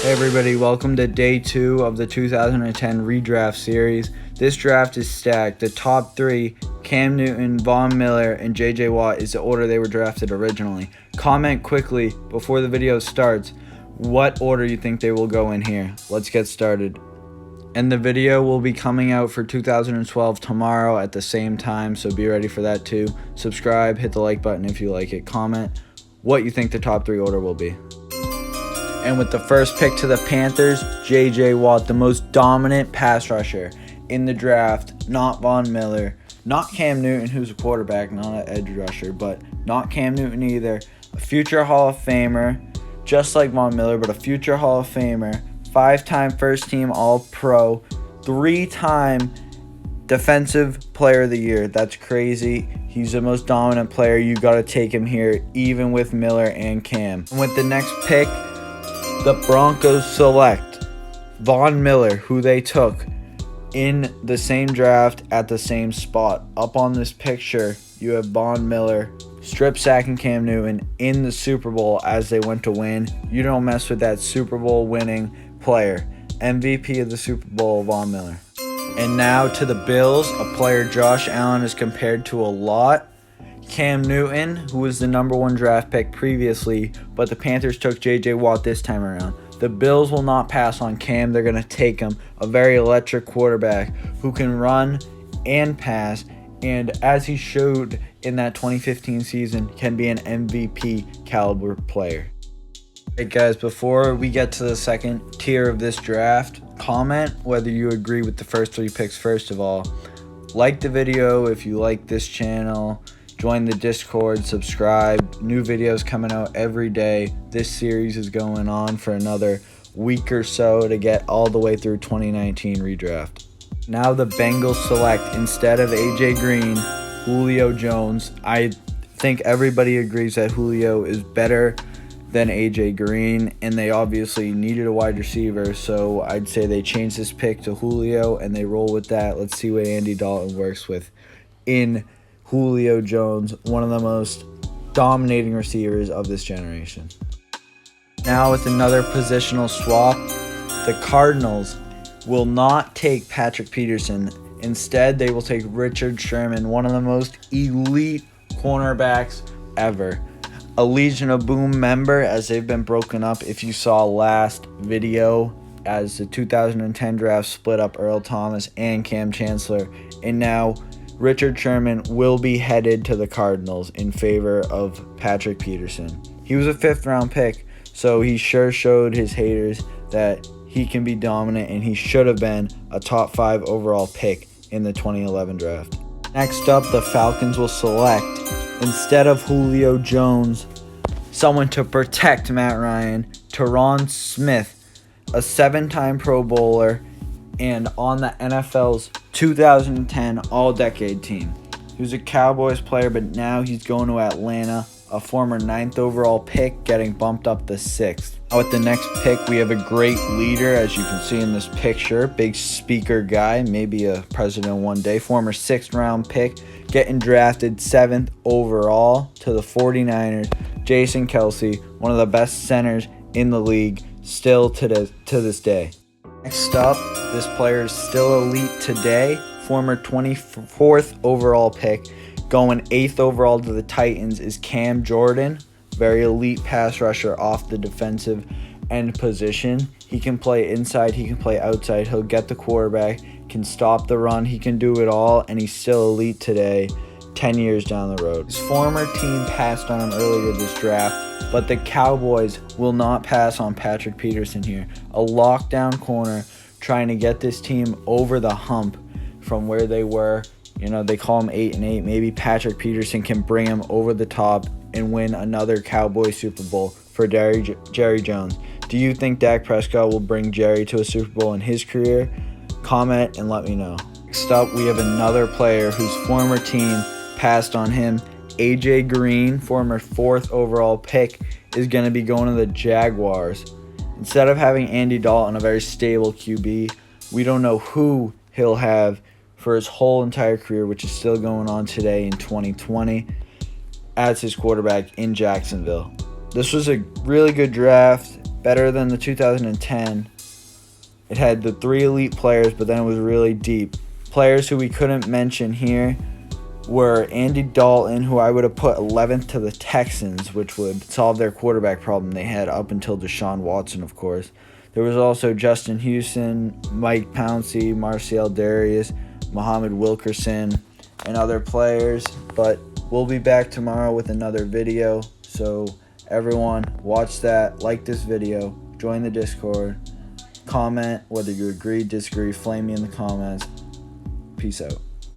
Hey everybody, welcome to day 2 of the 2010 Redraft series. This draft is stacked. The top 3, Cam Newton, Von Miller, and J.J. Watt is the order they were drafted originally. Comment quickly before the video starts what order you think they will go in here. Let's get started. And the video will be coming out for 2012 tomorrow at the same time, so be ready for that too. Subscribe, hit the like button if you like it, comment what you think the top 3 order will be. And with the first pick to the Panthers, J.J. Watt, the most dominant pass rusher in the draft, not Von Miller, not Cam Newton, who's a quarterback, not an edge rusher, but not Cam Newton either. A future Hall of Famer, just like Von Miller, but a future Hall of Famer, 5-time first-team All-Pro, 3-time Defensive Player of the Year. That's crazy. He's the most dominant player. You got to take him here, even with Miller and Cam. And with the next pick, the Broncos select Von Miller, who they took in the same draft at the same spot. Up on this picture, you have Von Miller strip sacking Cam Newton in the Super Bowl as they went to win. You don't mess with that Super Bowl winning player. MVP of the Super Bowl, Von Miller. And now to the Bills, a player Josh Allen is compared to a lot. Cam Newton, who was the number 1 draft pick previously, but the Panthers took J.J. Watt this time around. The Bills will not pass on Cam. They're going to take him, a very electric quarterback who can run and pass, and as he showed in that 2015 season, can be an MVP caliber player. Hey guys, before we get to the second tier of this draft, comment whether you agree with the first 3 picks first of all. Like the video if you like this channel. Join the Discord, subscribe. New videos coming out every day. This series is going on for another week or so to get all the way through 2019 redraft. Now the Bengals select, instead of AJ Green, Julio Jones. I think everybody agrees that Julio is better than AJ Green, and they obviously needed a wide receiver, so I'd say they changed this pick to Julio and they roll with that. Let's see what Andy Dalton works with in Julio Jones, one of the most dominating receivers of this generation. Now with another positional swap, the Cardinals will not take Patrick Peterson. Instead, they will take Richard Sherman, one of the most elite cornerbacks ever. A Legion of Boom member, as they've been broken up if you saw last video, as the 2010 draft split up Earl Thomas and Cam Chancellor, and now Richard Sherman will be headed to the Cardinals in favor of Patrick Peterson. He was a 5th round pick, so he sure showed his haters that he can be dominant, and he should have been a top 5 overall pick in the 2011 draft. Next up, the Falcons will select, instead of Julio Jones, someone to protect Matt Ryan, Taron Smith, a 7-time Pro Bowler and on the NFL's 2010 All-Decade team. He was a Cowboys player, but now he's going to Atlanta, a former 9th overall pick, getting bumped up to 6th. Now with the next pick, we have a great leader, as you can see in this picture. Big speaker guy, maybe a president one day. Former 6th round pick, getting drafted 7th overall to the 49ers. Jason Kelce, one of the best centers in the league, still to this day. Next up, this player is still elite today. Former 24th overall pick, going 8th overall to the Titans, is Cam Jordan. Very elite pass rusher off the defensive end position. He can play inside, he can play outside, he'll get the quarterback, can stop the run, he can do it all, and he's still elite today, 10 years down the road. His former team passed on him earlier this draft, but the Cowboys will not pass on Patrick Peterson here. A lockdown corner trying to get this team over the hump from where they were. You know, they call him 8-8. Maybe Patrick Peterson can bring him over the top and win another Cowboy Super Bowl for Jerry Jones. Do you think Dak Prescott will bring Jerry to a Super Bowl in his career? Comment and let me know. Next up, we have another player whose former team passed on him. AJ Green, former 4th overall pick, is going to be going to the Jaguars. Instead of having Andy Dalton, a very stable QB, we don't know who he'll have for his whole entire career, which is still going on today in 2020, as his quarterback in Jacksonville. This was a really good draft. better than the 2010. It had the 3 elite players, but then it was really deep. Players who we couldn't mention here were Andy Dalton, who I would have put 11th to the Texans, which would solve their quarterback problem they had up until Deshaun Watson, of course. There was also Justin Houston, Mike Pouncey, Marcell, Dareus, Muhammad Wilkerson, and other players. But we'll be back tomorrow with another video. So everyone, watch that, like this video, join the Discord, comment whether you agree, disagree, flame me in the comments. Peace out.